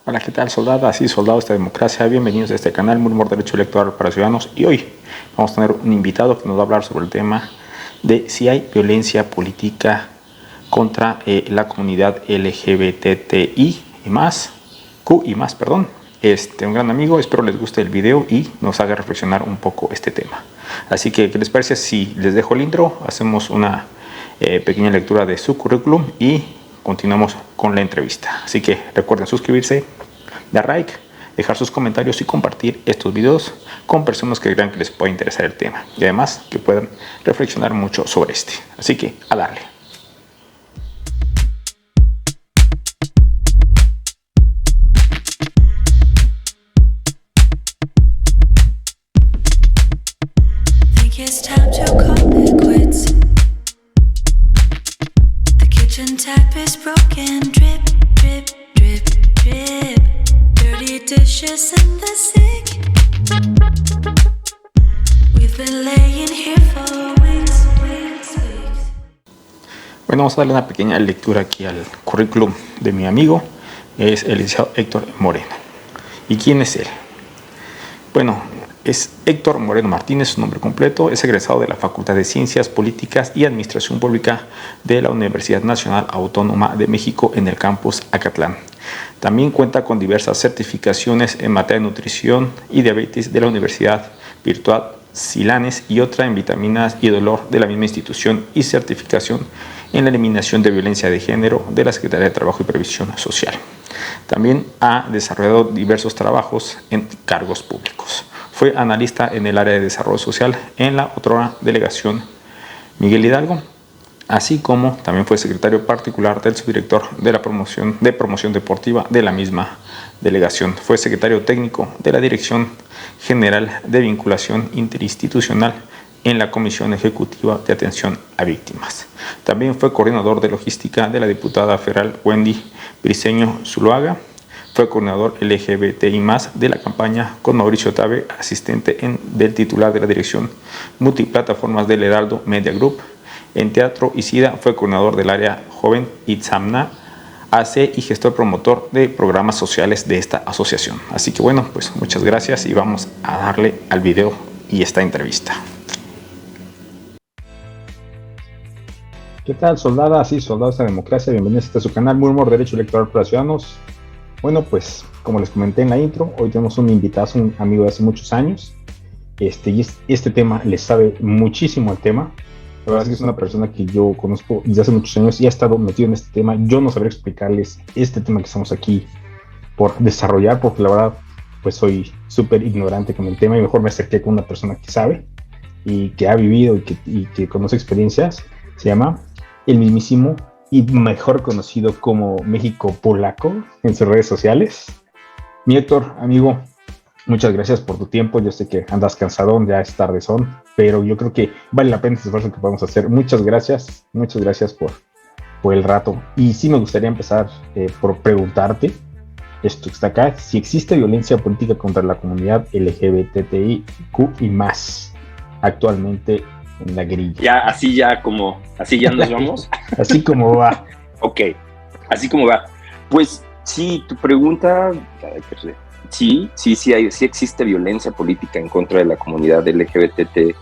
Hola, ¿qué tal, soldadas y soldados de democracia? Bienvenidos a este canal Murmur Derecho Electoral para Ciudadanos. Y hoy vamos a tener un invitado que nos va a hablar sobre el tema de si hay violencia política contra la comunidad LGBTI y más, Q y más, perdón. Un gran amigo, espero les guste el video y nos haga reflexionar un poco este tema. Así que, ¿qué les parece si les dejo el intro? Hacemos una pequeña lectura de su currículum y continuamos con la entrevista. Así que recuerden suscribirse, dar like, dejar sus comentarios y compartir estos videos con personas que crean que les pueda interesar el tema y además que puedan reflexionar mucho sobre este. Así que a darle. Bueno, vamos a darle una pequeña lectura aquí al currículum de mi amigo. Es el licenciado Héctor Moreno. ¿Y quién es él? Bueno, es Héctor Moreno Martínez, su nombre completo. Es egresado de la Facultad de Ciencias Políticas y Administración Pública de la Universidad Nacional Autónoma de México en el campus Acatlán. También cuenta con diversas certificaciones en materia de nutrición y diabetes de la Universidad Virtual Silanes y otra en vitaminas y dolor de la misma institución y certificación en la eliminación de violencia de género de la Secretaría de Trabajo y Previsión Social. También ha desarrollado diversos trabajos en cargos públicos. Fue analista en el área de desarrollo social en la otrora delegación Miguel Hidalgo, así como también fue secretario particular del subdirector de la promoción deportiva de la misma delegación. Fue secretario técnico de la Dirección General de Vinculación Interinstitucional en la Comisión Ejecutiva de Atención a Víctimas. También fue coordinador de logística de la diputada federal Wendy Briceño Zuloaga. Fue coordinador LGBTI+ de la campaña con Mauricio Tabe, asistente del titular de la Dirección Multiplataformas del Heraldo Media Group. En Teatro Isida fue coordinador del área joven Itzamna AC y gestor promotor de programas sociales de esta asociación. Así que bueno, pues muchas gracias y vamos a darle al video y esta entrevista. ¿Qué tal, soldadas y soldados de la democracia? Bienvenidos a este su canal Murmur Derecho Electoral para Ciudadanos. Bueno, pues como les comenté en la intro, hoy tenemos un invitado, un amigo de hace muchos años. Y este tema le sabe muchísimo al tema. La verdad es que es una persona que yo conozco desde hace muchos años y ha estado metido en este tema. Yo no sabré explicarles este tema que estamos aquí por desarrollar, porque la verdad pues soy súper ignorante con el tema y mejor me acerqué con una persona que sabe y que ha vivido y que conoce experiencias. Se llama el mismísimo y mejor conocido como México Polaco en sus redes sociales. Mi Héctor, amigo, muchas gracias por tu tiempo. Yo sé que andas cansadón, ya es tardezón, pero yo creo que vale la pena este esfuerzo que podemos hacer. Muchas gracias por el rato. Y sí me gustaría empezar por preguntarte, esto que está acá, si existe violencia política contra la comunidad LGBTIQ y más actualmente en la grilla. Ya, así ya nos vamos. Así como va. Ok, así como va. Pues sí, tu pregunta, sí existe violencia política en contra de la comunidad LGBTIQ+,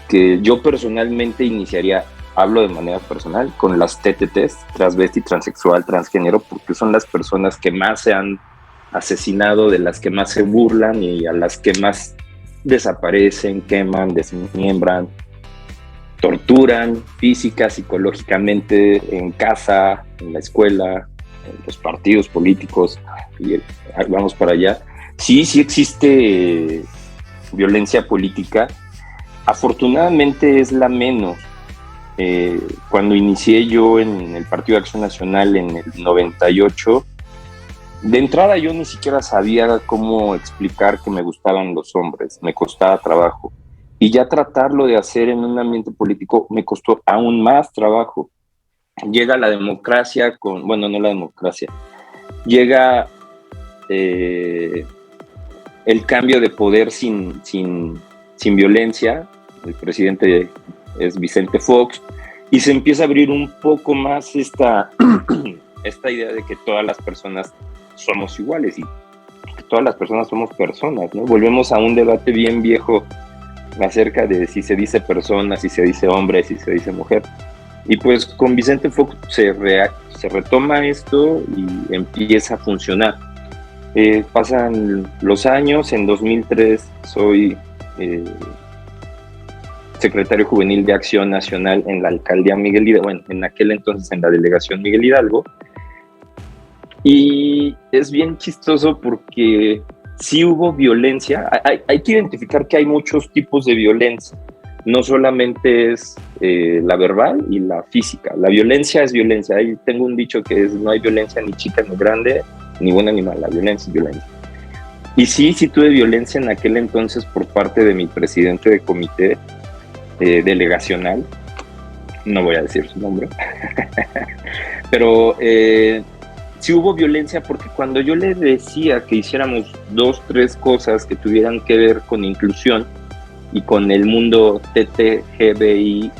que yo personalmente iniciaría, hablo de manera personal, con las TTTs, transvesti, transexual, transgénero, porque son las personas que más se han asesinado, de las que más se burlan y a las que más desaparecen, queman, desmiembran, torturan física, psicológicamente, en casa, en la escuela, en los partidos políticos, y vamos para allá. Sí existe violencia política. Afortunadamente es la menos. Cuando inicié yo en el Partido de Acción Nacional en el 98, de entrada yo ni siquiera sabía cómo explicar que me gustaban los hombres, me costaba trabajo. Y ya tratarlo de hacer en un ambiente político me costó aún más trabajo. Llega la democracia no la democracia, llega el cambio de poder sin violencia. El presidente es Vicente Fox, y se empieza a abrir un poco más esta idea de que todas las personas somos iguales y que todas las personas somos personas, ¿no? Volvemos a un debate bien viejo acerca de si se dice persona, si se dice hombre, si se dice mujer. Y pues con Vicente Fox se retoma esto y empieza a funcionar. Pasan los años, en 2003 soy secretario juvenil de Acción Nacional en la alcaldía Miguel Hidalgo, bueno, en aquel entonces en la delegación Miguel Hidalgo. Y es bien chistoso porque sí hubo violencia. Hay que identificar que hay muchos tipos de violencia. No solamente es la verbal y la física. La violencia es violencia. Ahí tengo un dicho que es: no hay violencia ni chica ni grande, ni buena ni mala. La violencia es violencia. Y sí tuve violencia en aquel entonces por parte de mi presidente de comité delegacional. No voy a decir su nombre. Pero sí hubo violencia porque cuando yo le decía que hiciéramos 2, 3 cosas que tuvieran que ver con inclusión y con el mundo TTGBIQ+,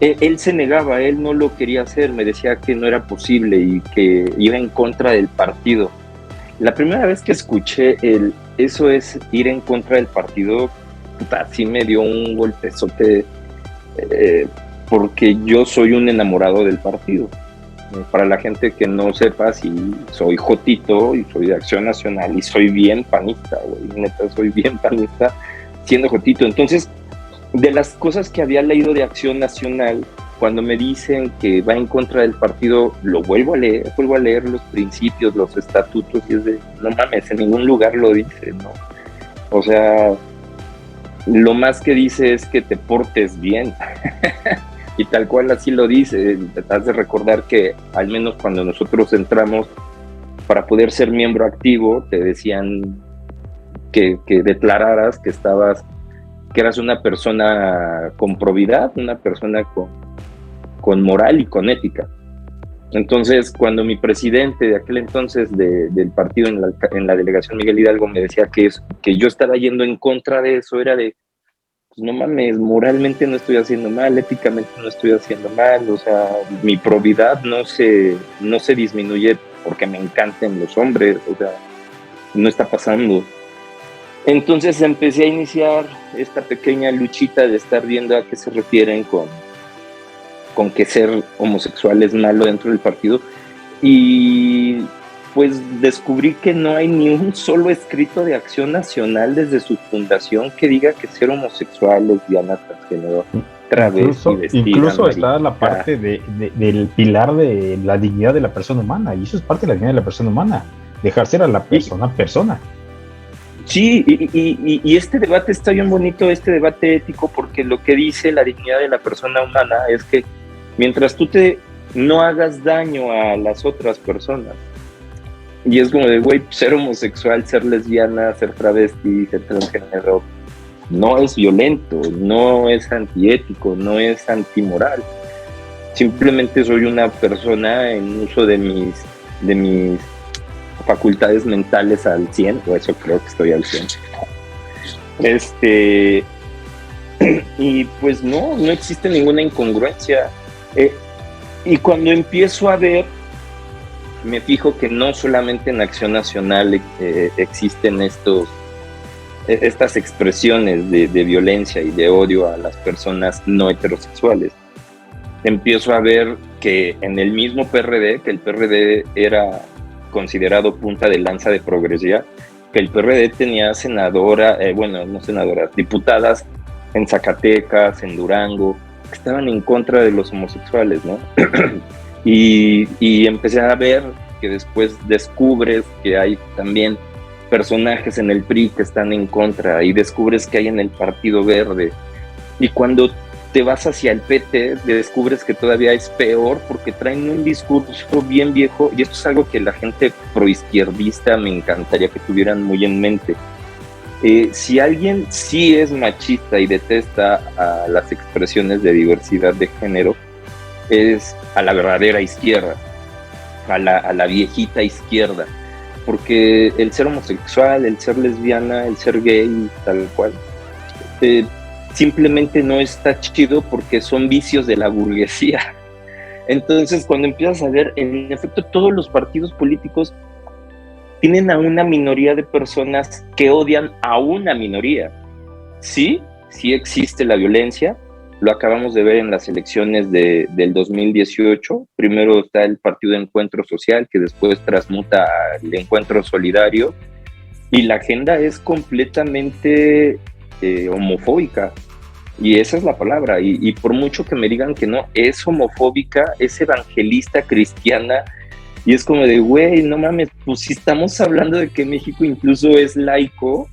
él se negaba, él no lo quería hacer, me decía que no era posible y que iba en contra del partido. La primera vez que escuché eso es ir en contra del partido, sí me dio un golpezote, porque yo soy un enamorado del partido. Para la gente que no sepa, sí, soy jotito y soy de Acción Nacional y soy bien panista, güey, neta, soy bien panista siendo jotito. Entonces, de las cosas que había leído de Acción Nacional, cuando me dicen que va en contra del partido, lo vuelvo a leer los principios, los estatutos, y es de, no mames, en ningún lugar lo dice, ¿no? O sea, lo más que dice es que te portes bien. Y tal cual así lo dice. Te has de recordar que al menos cuando nosotros entramos, para poder ser miembro activo, te decían que declararas que eras una persona con probidad, una persona con moral y con ética. Entonces, cuando mi presidente de aquel entonces del partido en la delegación Miguel Hidalgo me decía que yo estaba yendo en contra de eso, era de, pues no mames, moralmente no estoy haciendo mal, éticamente no estoy haciendo mal, o sea, mi probidad no se disminuye porque me encanten los hombres, o sea, no está pasando. Entonces empecé a iniciar esta pequeña luchita de estar viendo a qué se refieren con que ser homosexual es malo dentro del partido, y pues descubrí que no hay ni un solo escrito de Acción Nacional desde su fundación que diga que ser homosexual, lesbiana, transgénero, travesti, incluso está la parte del pilar de la dignidad de la persona humana, y eso es parte de la dignidad de la persona humana, dejar ser a la persona. Sí, y este debate está bien bonito, este debate ético, porque lo que dice la dignidad de la persona humana es que mientras tú no hagas daño a las otras personas, y es como de, güey, ser homosexual, ser lesbiana, ser travesti, ser transgénero, no es violento, no es antiético, no es antimoral. Simplemente soy una persona en uso de mis facultades mentales al 100, o eso creo que estoy al 100. Y pues no existe ninguna incongruencia. Y cuando empiezo a ver, me fijo que no solamente en Acción Nacional existen estas expresiones de violencia y de odio a las personas no heterosexuales. Empiezo a ver que en el mismo PRD, que el PRD era considerado punta de lanza de progresía, que el PRD tenía diputadas en Zacatecas, en Durango, que estaban en contra de los homosexuales, ¿no? Y empecé a ver que después descubres que hay también personajes en el PRI que están en contra, y descubres que hay en el Partido Verde, y cuando te vas hacia el PT descubres que todavía es peor, porque traen un discurso bien viejo, y esto es algo que la gente proizquierdista me encantaría que tuvieran muy en mente. Si alguien sí es machista y detesta a las expresiones de diversidad de género, es a la verdadera izquierda, a la viejita izquierda, porque el ser homosexual, el ser lesbiana, el ser gay, tal cual, simplemente no está chido porque son vicios de la burguesía. Entonces, cuando empiezas a ver, en efecto, todos los partidos políticos tienen a una minoría de personas que odian a una minoría. Sí, sí existe la violencia, lo acabamos de ver en las elecciones del 2018. Primero está el Partido de Encuentro Social, que después transmuta al Encuentro Solidario, y la agenda es completamente homofóbica, y esa es la palabra, y por mucho que me digan que no, es homofóbica, es evangelista cristiana, y es como de, güey, no mames, pues si estamos hablando de que México incluso es laico,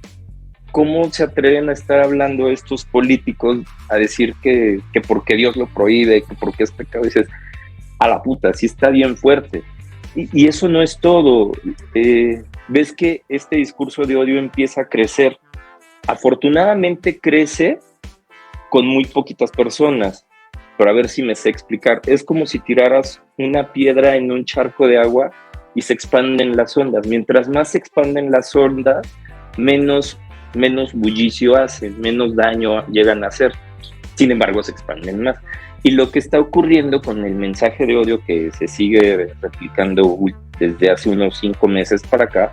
¿cómo se atreven a estar hablando estos políticos a decir que porque Dios lo prohíbe, que porque es pecado? Dices, a la puta, sí está bien fuerte. Y eso no es todo. Ves que este discurso de odio empieza a crecer. Afortunadamente crece con muy poquitas personas, pero a ver si me sé explicar. Es como si tiraras una piedra en un charco de agua y se expanden las ondas. Mientras más se expanden las ondas, menos bullicio hacen, menos daño llegan a hacer. Sin embargo, se expanden más. Y lo que está ocurriendo con el mensaje de odio que se sigue replicando desde hace unos 5 meses para acá,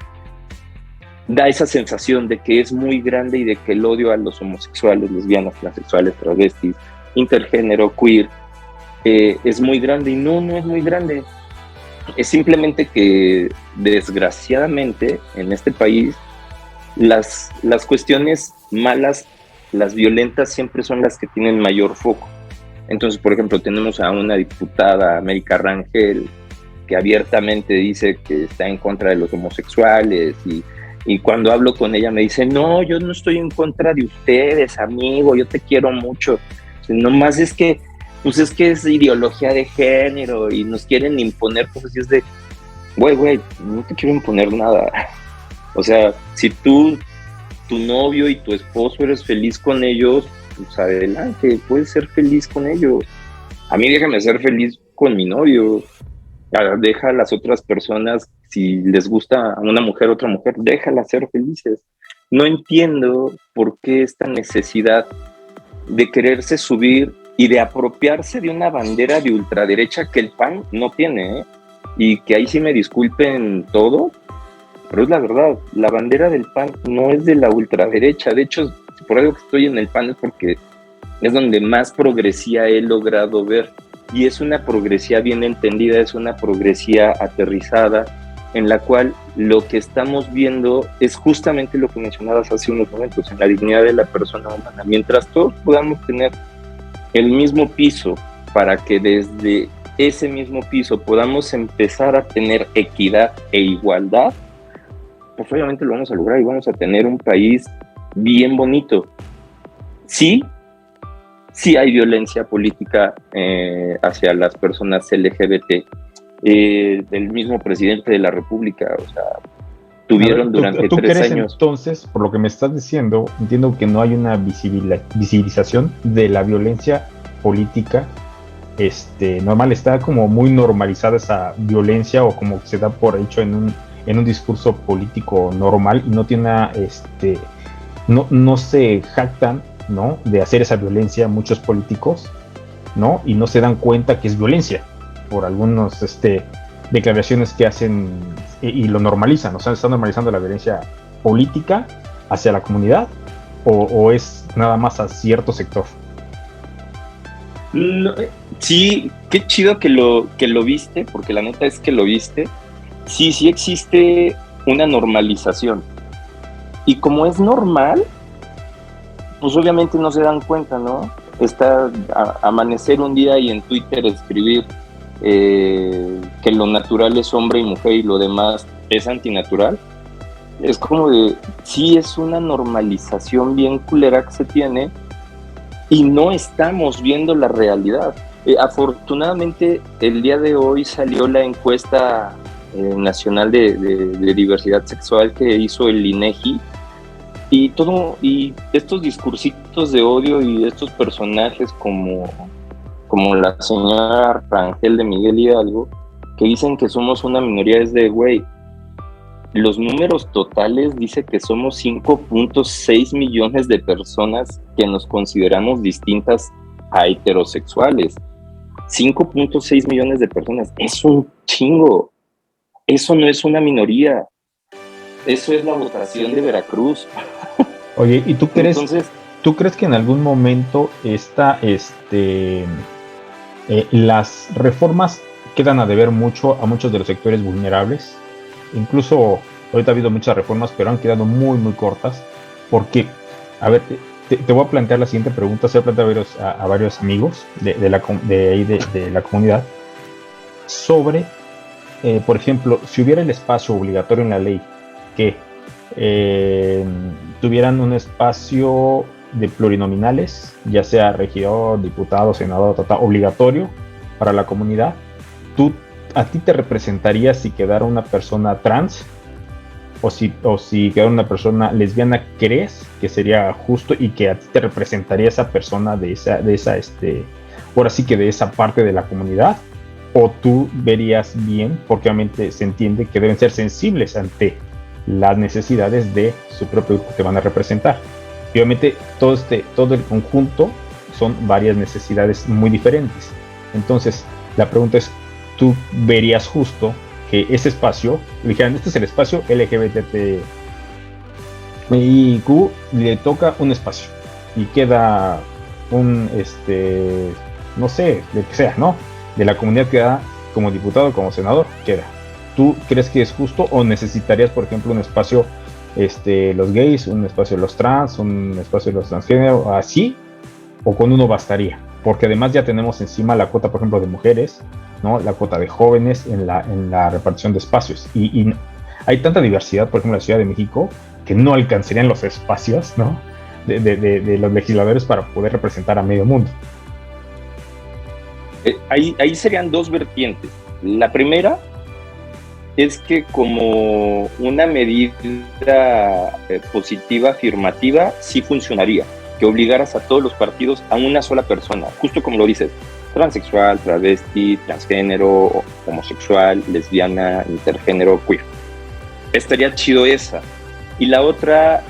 da esa sensación de que es muy grande y de que el odio a los homosexuales, lesbianas, transexuales, travestis, intergénero, queer, es muy grande. Y no es muy grande. Es simplemente que, desgraciadamente, en este país, las cuestiones malas, las violentas, siempre son las que tienen mayor foco. Entonces, por ejemplo, tenemos a una diputada, América Rangel, que abiertamente dice que está en contra de los homosexuales, y cuando hablo con ella me dice, no, yo no estoy en contra de ustedes, amigo, yo te quiero mucho. Nomás es que es ideología de género y nos quieren imponer cosas. Y es de, güey, no te quiero imponer nada. O sea, si tu novio y tu esposo eres feliz con ellos, pues adelante, puedes ser feliz con ellos. A mí déjame ser feliz con mi novio. Deja a las otras personas, si les gusta a una mujer, otra mujer, déjalas ser felices. No entiendo por qué esta necesidad de quererse subir y de apropiarse de una bandera de ultraderecha que el PAN no tiene, ¿eh? Y que ahí sí me disculpen todo, pero es la verdad, la bandera del PAN no es de la ultraderecha. De hecho, por algo que estoy en el PAN es porque es donde más progresía he logrado ver, y es una progresía bien entendida, es una progresía aterrizada, en la cual lo que estamos viendo es justamente lo que mencionabas hace unos momentos, en la dignidad de la persona humana. Mientras todos podamos tener el mismo piso, para que desde ese mismo piso podamos empezar a tener equidad e igualdad, pues obviamente lo vamos a lograr y vamos a tener un país bien bonito. Sí hay violencia política hacia las personas LGBT. El mismo presidente de la República, o sea, tuvieron durante ¿tú 3 crees, años. Entonces, por lo que me estás diciendo, entiendo que no hay una visibilización de la violencia política. Normal, está como muy normalizada esa violencia, o como que se da por hecho en un discurso político normal, y no tiene una, no se jactan, ¿no?, de hacer esa violencia muchos políticos, ¿no? Y no se dan cuenta que es violencia por algunas declaraciones que hacen, y lo normalizan. O sea, están normalizando la violencia política hacia la comunidad, o es nada más a cierto sector. No, sí, qué chido que lo viste, porque la neta es que lo viste. Sí existe una normalización, y como es normal, pues obviamente no se dan cuenta, ¿no? Está amanecer un día y en Twitter escribir que lo natural es hombre y mujer y lo demás es antinatural. Es como de, sí, es una normalización bien culera que se tiene, y no estamos viendo la realidad. Afortunadamente, el día de hoy salió la encuesta nacional de diversidad sexual que hizo el INEGI, y estos discursitos de odio y estos personajes como la señora Rangel de Miguel Hidalgo, que dicen que somos una minoría, es de, güey, los números totales dice que somos 5.6 millones de personas que nos consideramos distintas a heterosexuales. 5.6 millones de personas. Es un chingo. Eso no es una minoría. Eso es la votación de Veracruz. Oye, ¿y tú crees, Entonces, tú crees que en algún momento las reformas quedan a deber mucho a muchos de los sectores vulnerables? Incluso ahorita ha habido muchas reformas, pero han quedado muy, muy cortas. Porque, a ver, te voy a plantear la siguiente pregunta. Se lo he planteado a varios amigos de la comunidad sobre, por ejemplo, si hubiera el espacio obligatorio en la ley que tuvieran un espacio de plurinominales, ya sea regidor, diputado, senador, obligatorio para la comunidad, ¿a ti te representaría si quedara una persona trans o si quedara una persona lesbiana? ¿Crees que sería justo y que a ti te representaría esa persona ahora sí que de esa parte de la comunidad? ¿O tú verías bien, porque obviamente se entiende que deben ser sensibles ante las necesidades de su propio grupo que van a representar? Y obviamente todo el conjunto son varias necesidades muy diferentes. Entonces, la pregunta es, ¿tú verías justo que ese espacio, dijeran, este es el espacio LGBTIQ, le toca un espacio y queda no sé, de que sea, ¿no? De la comunidad queda como diputado, como senador, queda. ¿Tú crees que es justo o necesitarías, por ejemplo, un espacio los gays, un espacio de los trans, un espacio de los transgénero, así, o con uno bastaría? Porque además ya tenemos encima la cuota, por ejemplo, de mujeres, ¿no? La cuota de jóvenes en la repartición de espacios. Y hay tanta diversidad, por ejemplo, en la Ciudad de México, que no alcanzarían los espacios, ¿no? de los legisladores para poder representar a medio mundo. Ahí serían dos vertientes. La primera es que como una medida positiva, afirmativa, sí funcionaría, que obligaras a todos los partidos a una sola persona, justo como lo dices, transexual, travesti, transgénero, homosexual, lesbiana, intergénero, queer. Estaría chido esa. Y la otra,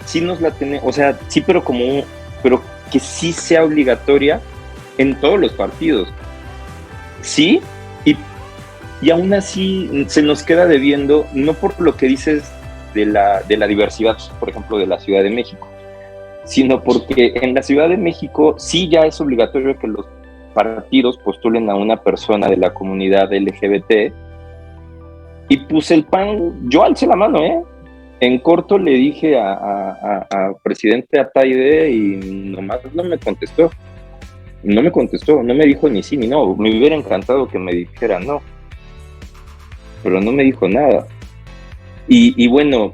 sí nos la tenemos, o sea, sí, pero que sí sea obligatoria en todos los partidos. Sí, y aún así se nos queda debiendo, no por lo que dices de la diversidad, por ejemplo, de la Ciudad de México, sino porque en la Ciudad de México sí ya es obligatorio que los partidos postulen a una persona de la comunidad LGBT, y puse el PAN, yo alcé la mano, en corto le dije a presidente Ataide y nomás no me contestó, no me dijo ni sí ni no. Me hubiera encantado que me dijera no, pero no me dijo nada. Y bueno,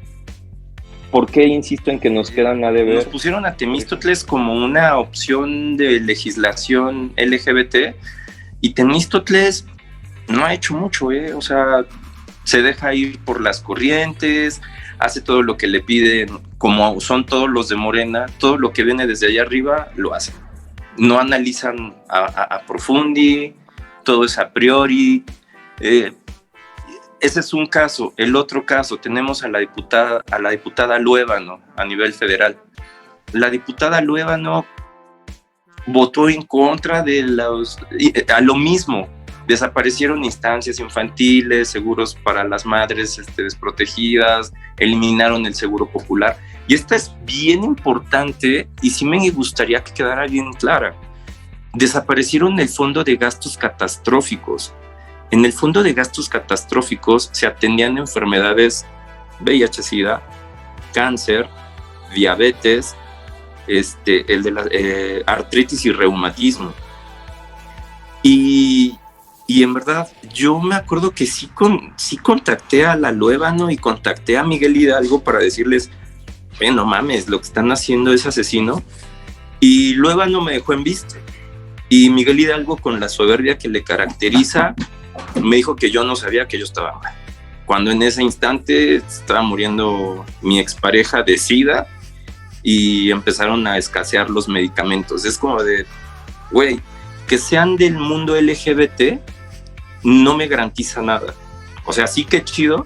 ¿por qué insisto en que nos quedan a deber? Nos pusieron a Temístocles como una opción de legislación LGBT, y Temístocles no ha hecho mucho, o sea, se deja ir por las corrientes, hace todo lo que le piden, como son todos los de Morena, todo lo que viene desde allá arriba lo hacen. No analizan a profundi, todo es a priori. Ese es un caso. El otro caso, tenemos a la diputada Luébano a nivel federal. La diputada Luébano votó en contra de a lo mismo. Desaparecieron instancias infantiles, seguros para las madres desprotegidas, eliminaron el seguro popular. Y esta es bien importante y sí me gustaría que quedara bien clara. Desaparecieron el fondo de gastos catastróficos. En el fondo de gastos catastróficos se atendían enfermedades VIH-Sida, cáncer, diabetes, el de la artritis y reumatismo. Y en verdad, yo me acuerdo que sí contacté a la Luébano y contacté a Miguel Hidalgo para decirles, no mames, lo que están haciendo es asesino. Y Luébano me dejó en visto. Y Miguel Hidalgo, con la soberbia que le caracteriza, me dijo que yo no sabía que yo estaba mal. Cuando en ese instante estaba muriendo mi expareja de SIDA y empezaron a escasear los medicamentos. Es como de, güey, que sean del mundo LGBT no me garantiza nada. O sea, sí que chido,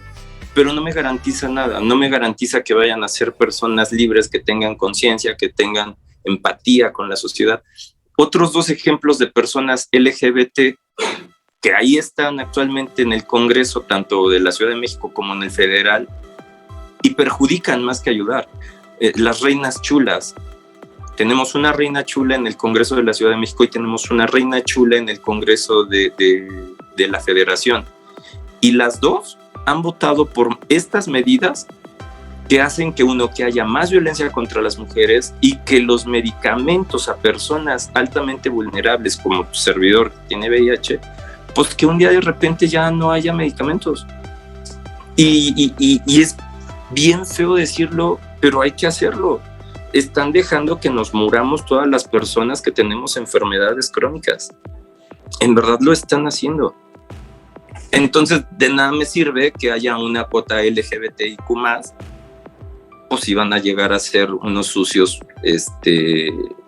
pero no me garantiza nada. No me garantiza que vayan a ser personas libres, que tengan conciencia, que tengan empatía con la sociedad. otros 2 ejemplos de personas LGBT que ahí están actualmente en el Congreso, tanto de la Ciudad de México como en el federal, y perjudican más que ayudar. Las reinas chulas. Tenemos una reina chula en el Congreso de la Ciudad de México y tenemos una reina chula en el Congreso de la Federación. Y las 2 han votado por estas medidas que hacen que haya más violencia contra las mujeres y que los medicamentos a personas altamente vulnerables, como tu servidor que tiene VIH, pues que un día de repente ya no haya medicamentos. Y es bien feo decirlo, pero hay que hacerlo. Están dejando que nos muramos todas las personas que tenemos enfermedades crónicas. En verdad lo están haciendo. Entonces, de nada me sirve que haya una cuota LGBTIQ+, o si van a llegar a ser unos sucios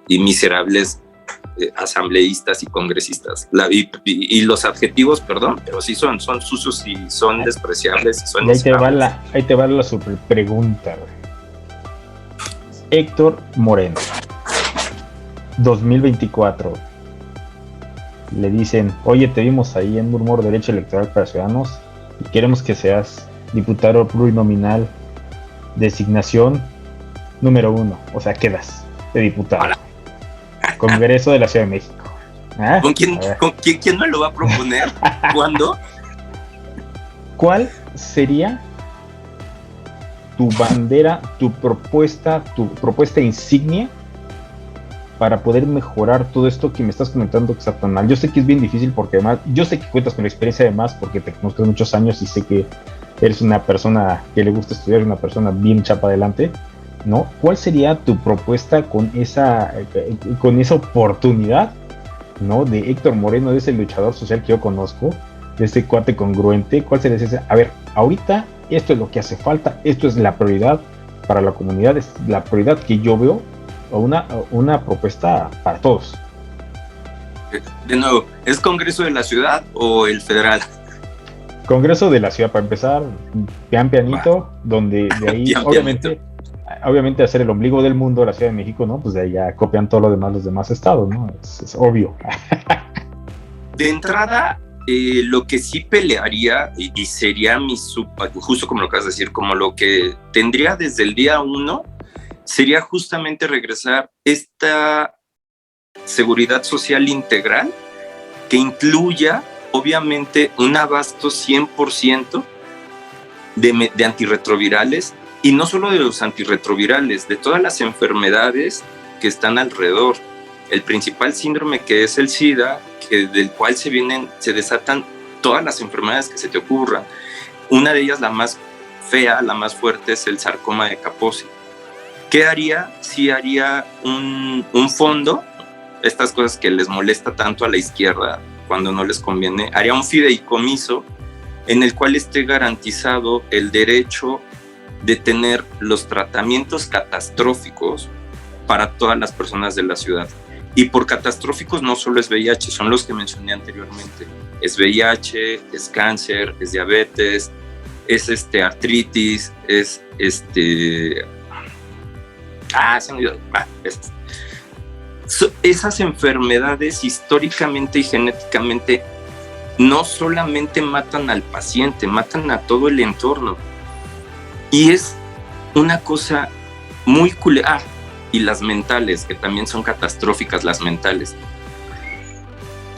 y miserables asambleístas y congresistas. Y los adjetivos, perdón, pero sí son sucios y son despreciables. Y son ahí te va la super pregunta, güey. Héctor Moreno, 2024. Le dicen, oye, te vimos ahí en Murmur Derecho Electoral para Ciudadanos y queremos que seas diputado plurinominal, designación número 1. O sea, quedas de diputado. Hola. Congreso de la Ciudad de México. ¿Ah? ¿Quién me lo va a proponer? ¿Cuándo? ¿Cuál sería tu bandera, tu propuesta insignia para poder mejorar todo esto que me estás comentando que está tan mal? Yo sé que es bien difícil porque además, yo sé que cuentas con la experiencia además porque te conozco muchos años y sé que eres una persona que le gusta estudiar, una persona bien chapa adelante, ¿no? ¿Cuál sería tu propuesta con esa oportunidad, ¿no? De Héctor Moreno, de ese luchador social que yo conozco, de ese cuate congruente? ¿Cuál sería ese? A ver, ahorita esto es lo que hace falta, esto es la prioridad para la comunidad, es la prioridad que yo veo, o una propuesta para todos. De nuevo, ¿es Congreso de la Ciudad o el federal? Congreso de la Ciudad, para empezar, pianito, donde de ahí, obviamente hacer el ombligo del mundo, la Ciudad de México, ¿no? Pues de ahí ya copian todo lo demás, los demás estados, ¿no? Es obvio. De entrada, lo que sí pelearía, y sería justo como lo que vas a decir, como lo que tendría desde el día 1, sería justamente regresar esta seguridad social integral que incluya, obviamente, un abasto 100% de antirretrovirales, y no solo de los antirretrovirales, de todas las enfermedades que están alrededor. El principal síndrome, que es el SIDA, del cual se desatan todas las enfermedades que se te ocurran. Una de ellas, la más fea, la más fuerte, es el sarcoma de Kaposi. ¿Qué haría? Sí haría un fondo, estas cosas que les molesta tanto a la izquierda cuando no les conviene, haría un fideicomiso en el cual esté garantizado el derecho de tener los tratamientos catastróficos para todas las personas de la ciudad. Y por catastróficos no solo es VIH, son los que mencioné anteriormente. Es VIH, es cáncer, es diabetes, es artritis, es esas enfermedades históricamente y genéticamente no solamente matan al paciente, matan a todo el entorno. Y es una cosa muy culera. Y las mentales, que también son catastróficas, las mentales.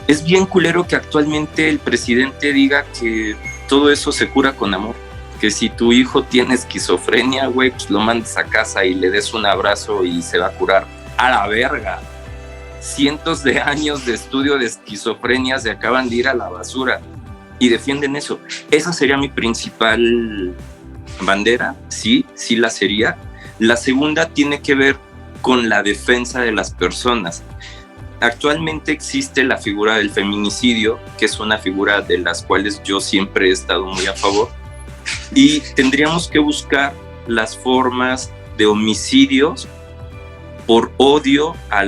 Es bien culero que actualmente el presidente diga que todo eso se cura con amor. Que si tu hijo tiene esquizofrenia, güey, pues lo mandes a casa y le des un abrazo y se va a curar. A la verga. Cientos de años de estudio de esquizofrenia se acaban de ir a la basura. Y defienden eso. Esa sería mi principal bandera. Sí la sería. La segunda tiene que ver con la defensa de las personas. Actualmente existe la figura del feminicidio, que es una figura de las cuales yo siempre he estado muy a favor, y tendríamos que buscar las formas de homicidios por odio a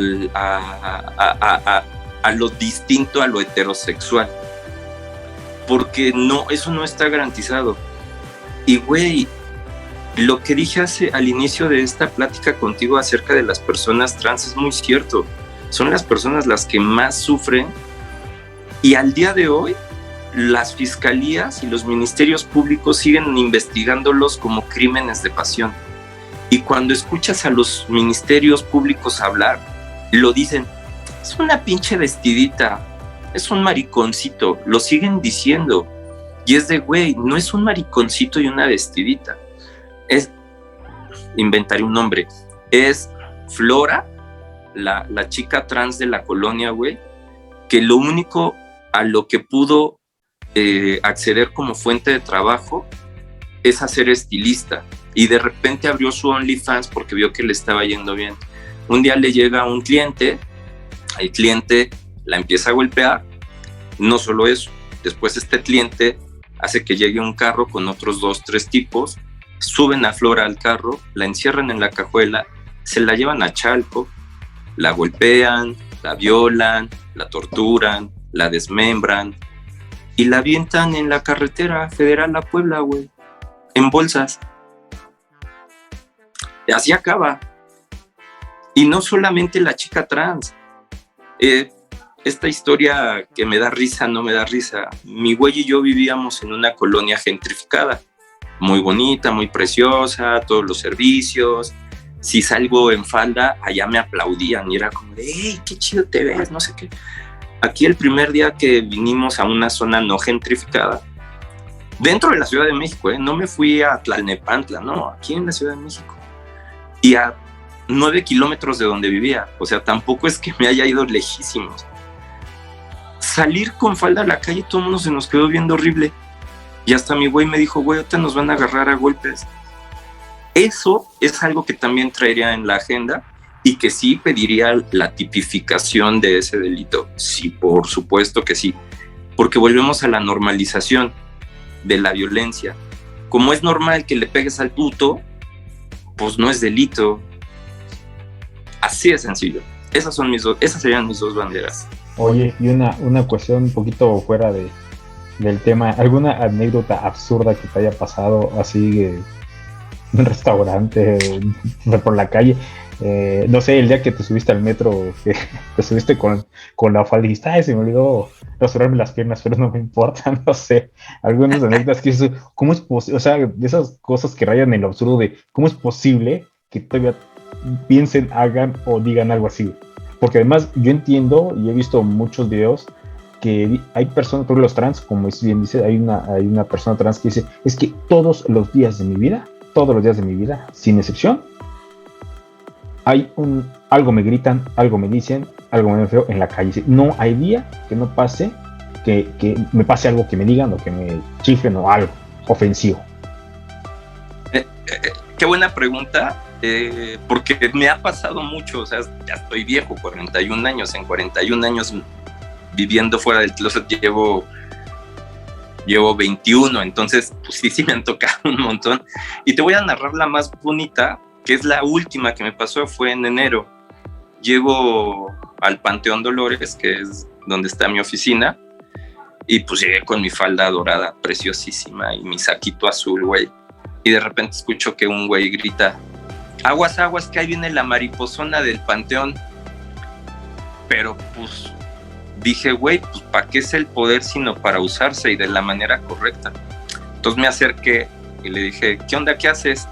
lo distinto a lo heterosexual, porque eso no está garantizado. Y güey, lo que dije al inicio de esta plática contigo acerca de las personas trans es muy cierto. son las personas las que más sufren, y al día de hoy las fiscalías y los ministerios públicos siguen investigándolos como crímenes de pasión. Y cuando escuchas a los ministerios públicos hablar, lo dicen, es una pinche vestidita, es un mariconcito, lo siguen diciendo. Y es de, güey, no es un mariconcito y una vestidita. Es, inventaré un nombre, es Flora, la chica trans de la colonia, güey, que lo único a lo que pudo acceder como fuente de trabajo es a ser estilista, y de repente abrió su OnlyFans porque vio que le estaba yendo bien. Un día le llega un cliente, el cliente la empieza a golpear, no solo eso, después este cliente hace que llegue un carro con otros 2, 3 tipos, suben a Flora al carro, la encierran en la cajuela, se la llevan a Chalco, la golpean, la violan, la torturan, la desmembran y la avientan en la carretera federal a Puebla, güey, en bolsas. Y así acaba. Y no solamente la chica trans. Esta historia que me da risa, no me da risa. Mi güey y yo vivíamos en una colonia gentrificada, muy bonita, muy preciosa, todos los servicios. Si salgo en falda, allá me aplaudían y era como de, ¡hey, qué chido te ves! No sé qué. Aquí el primer día que vinimos a una zona no gentrificada, dentro de la Ciudad de México, no me fui a Tlalnepantla, no, aquí en la Ciudad de México. Y a 9 kilómetros de donde vivía, o sea, tampoco es que me haya ido lejísimos. Salir con falda a la calle, todo el mundo se nos quedó viendo horrible. Y hasta mi güey me dijo, güey, ahorita nos van a agarrar a golpes. Eso es algo que también traería en la agenda y que sí pediría la tipificación de ese delito. Sí, por supuesto que sí, porque volvemos a la normalización de la violencia. Como es normal que le pegues al puto, pues no es delito. Así de sencillo. Esas serían mis 2 banderas. Oye, y una cuestión un poquito fuera del tema, ¿alguna anécdota absurda que te haya pasado así en un restaurante, por la calle? No sé, el día que te subiste al metro, que te subiste con la falda y dijiste, ay, se me olvidó rasurarme las piernas, pero no me importa, no sé. Algunas anécdotas que dices, ¿cómo es posible? O sea, de esas cosas que rayan en lo absurdo de cómo es posible que todavía piensen, hagan o digan algo así. Porque además yo entiendo y he visto muchos videos que hay personas, por los trans, como bien dice, hay una persona trans que dice, es que todos los días de mi vida, sin excepción, hay algo me gritan, algo me dicen, algo me ven feo en la calle. No hay día que no pase, que me pase algo que me digan o que me chiflen o algo ofensivo. Qué buena pregunta, porque me ha pasado mucho, o sea, ya estoy viejo, 41 años, en 41 años viviendo fuera del closet llevo 21, entonces pues sí me han tocado un montón. Y te voy a narrar la más bonita, que es la última que me pasó, fue en enero. Llego al Panteón Dolores, que es donde está mi oficina, y pues llegué con mi falda dorada, preciosísima, y mi saquito azul, güey. Y de repente escucho que un güey grita, aguas, aguas, que ahí viene la mariposona del panteón. Pero pues dije, güey, pues ¿para qué es el poder sino para usarse y de la manera correcta? Entonces me acerqué y le dije, ¿qué onda, qué haces?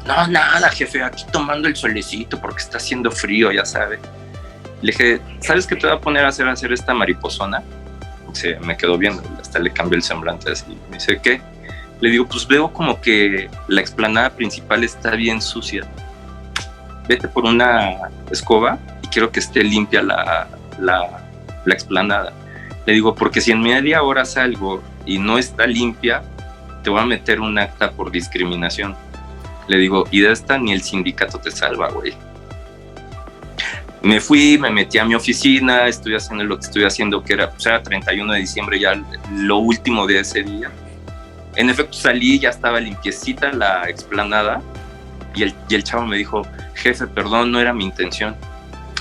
No, nada, jefe, aquí tomando el solecito porque está haciendo frío, ya sabe. Le dije, ¿sabes qué te voy a poner a hacer esta mariposona? Se me quedó viendo, hasta le cambió el semblante así. Me dice, ¿qué? Le digo, pues veo como que la explanada principal está bien sucia. Vete por una escoba y quiero que esté limpia la explanada. Le digo, porque si en media hora salgo y no está limpia, te voy a meter un acta por discriminación. Le digo, y de esta ni el sindicato te salva, güey. Me fui, me metí a mi oficina, estoy haciendo lo que estoy haciendo, que era, pues era 31 de diciembre, ya lo último de ese día. En efecto salí, ya estaba limpiecita la explanada, y el chavo me dijo, jefe, perdón, no era mi intención.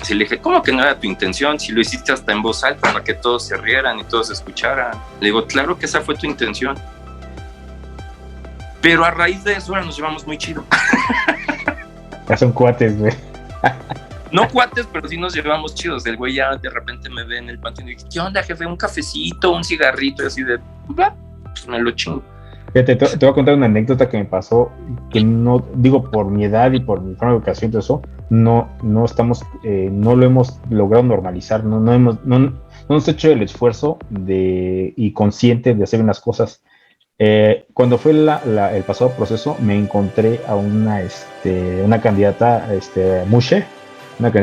Así le dije, ¿cómo que no era tu intención? Si lo hiciste hasta en voz alta para que todos se rieran y todos escucharan. Le digo, claro que esa fue tu intención. Pero a raíz de eso ahora nos llevamos muy chido. Ya son cuates, güey. No cuates, pero sí nos llevamos chidos. El güey ya de repente me ve en el panteón y dice, ¿qué onda, jefe? Un cafecito, un cigarrito, y así de, pues me lo chingo. Fíjate, te voy a contar una anécdota que me pasó, que no, digo, por mi edad y por mi forma de educación y todo eso, no lo hemos logrado normalizar, no hemos hecho el esfuerzo y consciente de hacer unas cosas. Cuando fue el pasado proceso, me encontré a una candidata, Mushe, la que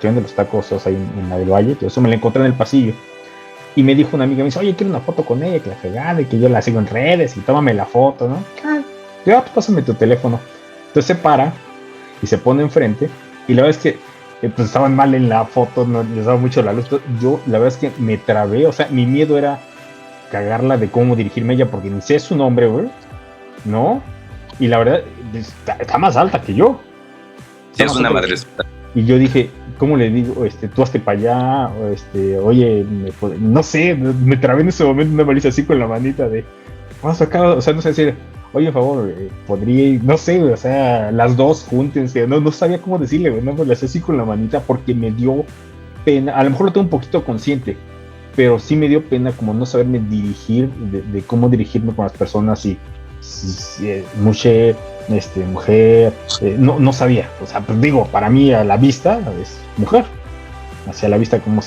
vende los tacos ahí en la del Valle, todo eso me la encontré en el pasillo. Y me dijo una amiga, me dice, oye, quiero una foto con ella, que la fregada, y que yo la sigo en redes, y tómame la foto, ¿no? Pues pásame tu teléfono. Entonces se para y se pone enfrente, y la verdad es que pues estaban mal en la foto, no les daba mucho la luz. Yo, la verdad es que me trabé, o sea, mi miedo era cagarla de cómo dirigirme a ella, porque ni sé su nombre, güey, ¿no? Y la verdad, está más alta que yo. Sí, es una madre. Y yo dije, ¿cómo le digo? Tú hazte para allá, oye, no sé, me trabé en ese momento una baliza así con la manita de, vamos acá, o sea, no sé decir, oye, por favor, podría, no sé, o sea, las dos júntense, no sabía cómo decirle, güey, no, pues le hacía así con la manita porque me dio pena, a lo mejor lo tengo un poquito consciente, pero sí me dio pena como no saberme dirigir, de cómo dirigirme con las personas y mujer, no sabía, o sea, pues digo, para mí a la vista es mujer, hacia la vista cómo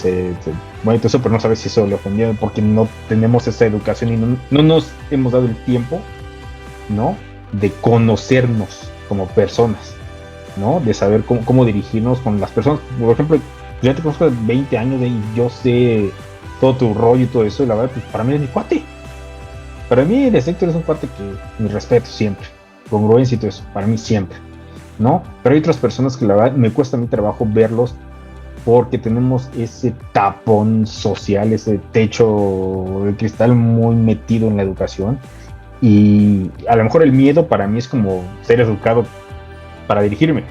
bueno, eso, pero no sabes si eso le ofendió porque no tenemos esa educación y no nos hemos dado el tiempo, ¿no? De conocernos como personas, ¿no? De saber cómo dirigirnos con las personas. Por ejemplo, ya te conozco de 20 años y yo sé todo tu rollo y todo eso, y la verdad, pues para mí es mi cuate. Para mí el Héctor es un cuate que mi respeto siempre, congruencia y todo eso, para mí siempre, ¿no? Pero hay otras personas que la verdad me cuesta mi trabajo verlos porque tenemos ese tapón social, ese techo de cristal muy metido en la educación y a lo mejor el miedo para mí es como ser educado para dirigirme.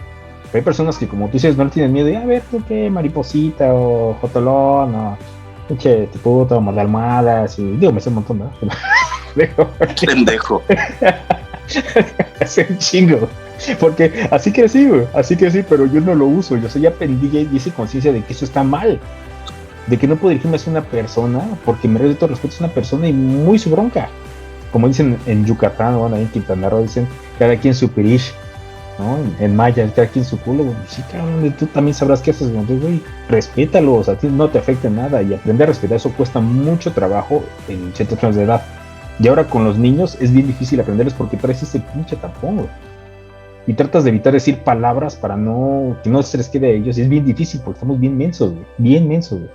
Hay personas que como tú dices no tienen miedo y a ver tú qué mariposita o jotolón o pinche puto, o de almohadas y digo me sé un montón, ¿no? Pendejo. Hace un chingo. Porque así que sí, pero yo no lo uso. Yo ya aprendí y hice conciencia de que eso está mal. De que no puedo dirigirme hacia una persona porque me de todo respeto es una persona y muy su bronca. Como dicen en Yucatán, bueno, en Quintana Roo dicen cada quien su pirish, ¿no? En maya, cada quien su culo. Bueno, sí, cabrón, tú también sabrás qué haces. Güey, respétalo, o sea, a ti no te afecta nada y aprender a respetar eso cuesta mucho trabajo en ciertos años de edad. Y ahora con los niños es bien difícil aprenderles porque traes ese pinche tapón, güey. Y tratas de evitar decir palabras para que no se les quede a ellos. Y es bien difícil porque estamos bien mensos, güey. Bien mensos, güey.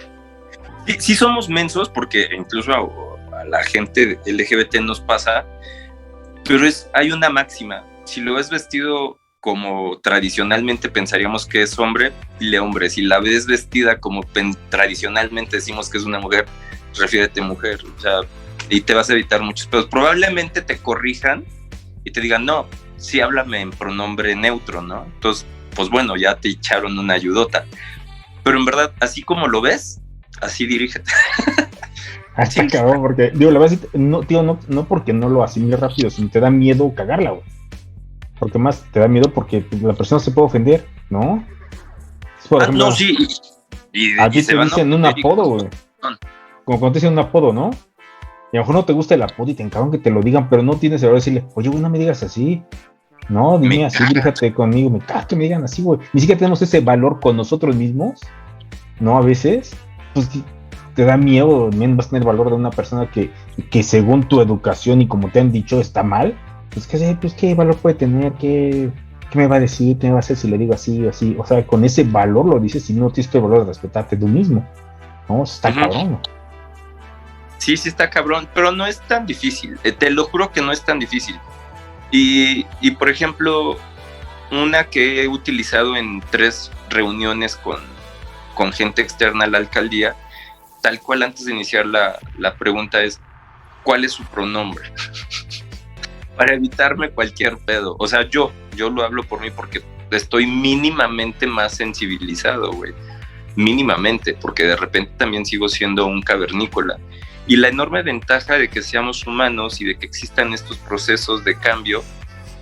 Sí somos mensos porque incluso a la gente LGBT nos pasa, pero hay una máxima. Si lo ves vestido como tradicionalmente pensaríamos que es hombre, dile hombre. Si la ves vestida como tradicionalmente decimos que es una mujer, refiérete mujer. O sea, y te vas a evitar muchos pedos. Probablemente te corrijan y te digan, no, sí háblame en pronombre neutro, ¿no? Entonces, pues bueno, ya te echaron una ayudota. Pero en verdad, así como lo ves, así dirígete. Hasta cabrón, porque, digo, la verdad, no, tío, no porque no lo asimiles rápido, sino te da miedo cagarla, güey. Porque más te da miedo porque la persona se puede ofender, ¿no? Por ejemplo, no, sí. A ti te dicen un apodo, güey. Como cuando te dicen un apodo, ¿no? Y a lo mejor no te gusta el apodo y te encargan que te lo digan, pero no tienes el valor de decirle, oye, güey, no me digas así. No, dime así, diríjate conmigo. Me caga que me digan así, güey. Ni siquiera tenemos ese valor con nosotros mismos, ¿no? A veces, pues te da miedo, también vas a tener valor de una persona que según tu educación y como te han dicho está mal. Pues qué valor puede tener, qué me va a decir, qué me va a hacer si le digo así o así. O sea, con ese valor lo dices y no tienes el valor de respetarte tú mismo. No, está cabrón, ¿no? Sí, está cabrón, pero no es tan difícil. Te lo juro que no es tan difícil. Y por ejemplo, una que he utilizado en 3 reuniones con gente externa a la alcaldía, tal cual antes de iniciar la pregunta es, ¿cuál es su pronombre? Para evitarme cualquier pedo. O sea, yo lo hablo por mí porque estoy mínimamente más sensibilizado, güey. Mínimamente, porque de repente también sigo siendo un cavernícola. Y la enorme ventaja de que seamos humanos y de que existan estos procesos de cambio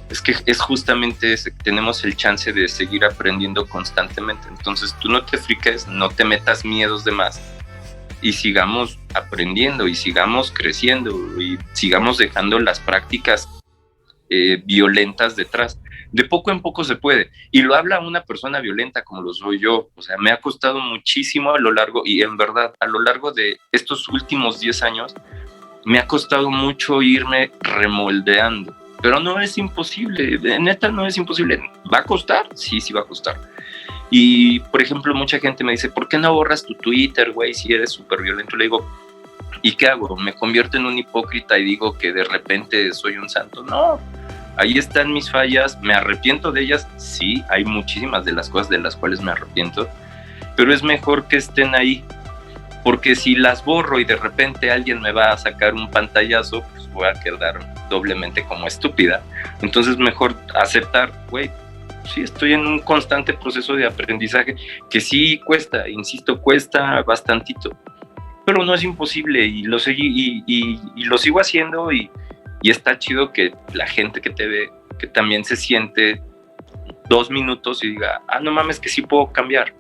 Es que es justamente ese, tenemos el chance de seguir aprendiendo constantemente. Entonces tú no te friques, no te metas miedos de más y sigamos aprendiendo y sigamos creciendo y sigamos dejando las prácticas violentas detrás. De poco en poco se puede. Y lo habla una persona violenta como lo soy yo. O sea, me ha costado muchísimo a lo largo, y en verdad, a lo largo de estos últimos 10 años, me ha costado mucho irme remoldeando. Pero no es imposible, neta no es imposible. ¿Va a costar? Sí, sí va a costar. Y, por ejemplo, mucha gente me dice, ¿por qué no borras tu Twitter, güey, si eres súper violento? Le digo, ¿y qué hago? ¿Me convierto en un hipócrita y digo que de repente soy un santo? No, ahí están mis fallas, me arrepiento de ellas. Sí, hay muchísimas de las cosas de las cuales me arrepiento, pero es mejor que estén ahí, porque si las borro y de repente alguien me va a sacar un pantallazo, pues voy a quedar doblemente como estúpida. Entonces mejor aceptar, güey, sí estoy en un constante proceso de aprendizaje que sí cuesta, insisto, cuesta bastantito, pero no es imposible y lo sigo haciendo y está chido que la gente que te ve, que también se siente 2 minutos y diga, ah, no mames, que sí puedo cambiar.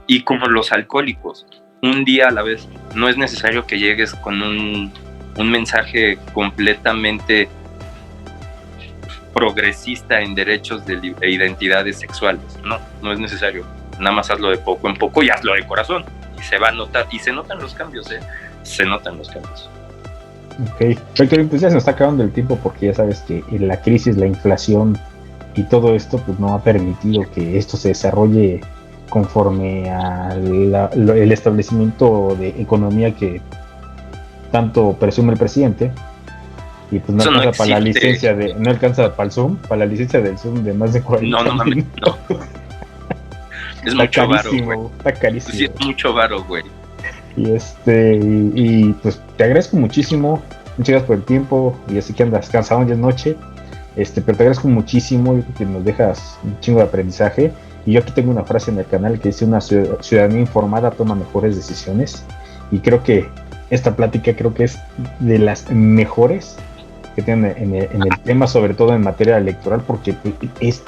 Y como los alcohólicos, un día a la vez, no es necesario que llegues con un mensaje completamente progresista en derechos e identidades sexuales. No es necesario. Nada más hazlo de poco en poco y hazlo de corazón. Y se va a notar, y se notan los cambios, se notan los cambios. Ok, Héctor, pues ya se nos está acabando el tiempo porque ya sabes que la crisis, la inflación y todo esto pues no ha permitido que esto se desarrolle conforme el establecimiento de economía que tanto presume el presidente. Y pues no alcanza para la licencia no alcanza para el Zoom, para la licencia del Zoom de más de 40 no mames, no. Es mucho varo, güey. Está carísimo. Sí, es mucho varo, güey. Y pues te agradezco muchísimo, muchas gracias por el tiempo, y así que andas cansado, ya es noche, pero te agradezco muchísimo que nos dejas un chingo de aprendizaje. Y yo aquí tengo una frase en el canal que dice: una ciudadanía informada toma mejores decisiones, y creo que esta plática es de las mejores que tienen en el tema, sobre todo en materia electoral, porque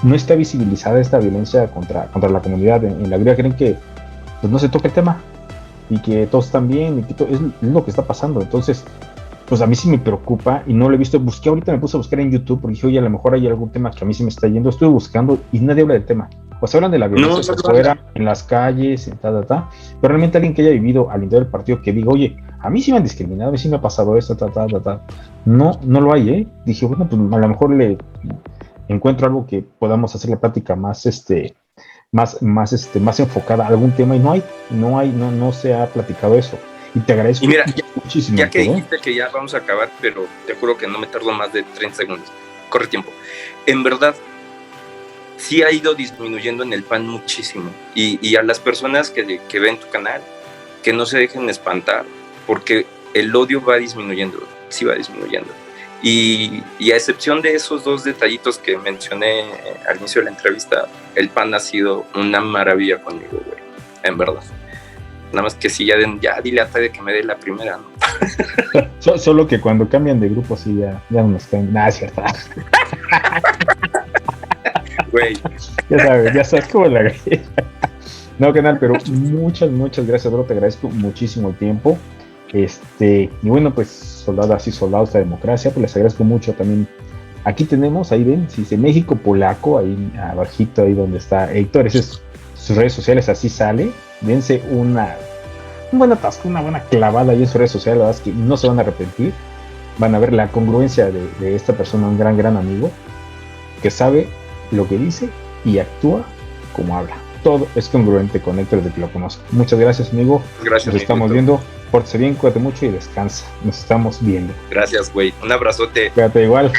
no está visibilizada esta violencia contra la comunidad. En la vida creen que pues no se toca el tema y que todos están bien y que es lo que está pasando. Entonces pues a mí sí me preocupa y no lo he visto. Busqué ahorita, me puse a buscar en YouTube porque dije, oye, a lo mejor hay algún tema que a mí sí me está yendo. Estuve buscando y nadie habla del tema. Pues hablan de la violencia afuera, en las calles, en pero realmente alguien que haya vivido al interior del partido que diga, oye, a mí sí me han discriminado, a mí sí me ha pasado esto, no lo hay, Dije, bueno, pues a lo mejor le encuentro algo que podamos hacer la plática más enfocada a algún tema, y no se ha platicado eso. Y te agradezco muchísimo. Ya que dijiste que ya vamos a acabar, pero te juro que no me tardo más de 30 segundos. Corre tiempo. En verdad, sí ha ido disminuyendo en el PAN muchísimo. Y a las personas que ven tu canal, que no se dejen espantar, porque el odio va disminuyendo, sí va disminuyendo. Y a excepción de esos 2 detallitos que mencioné al inicio de la entrevista, el PAN ha sido una maravilla conmigo, güey, en verdad. Nada más que sí, ya dile a Tade que me dé la primera, ¿no? Solo que cuando cambian de grupo, sí, ya no nos cambian. Nada, es cierto. Güey. Ya sabes cómo la agradezco. No, canal, pero muchas gracias, bro. Te agradezco muchísimo el tiempo. Y bueno, pues, soldados de la democracia, pues les agradezco mucho también. Aquí tenemos, ahí ven, si dice México Polaco, ahí abajito, ahí donde está Héctor, esas sus redes sociales, así sale. Dense un buen atasco, una buena clavada ahí en sus redes sociales, la verdad es que no se van a arrepentir. Van a ver la congruencia de esta persona, un gran amigo, que sabe lo que dice y actúa como habla. Todo es congruente con Héctor desde que lo conozco. Muchas gracias, amigo. Gracias. Nos estamos viendo. Pórtese bien, cuídate mucho y descansa. Nos estamos viendo. Gracias, güey. Un abrazote. Cuídate igual.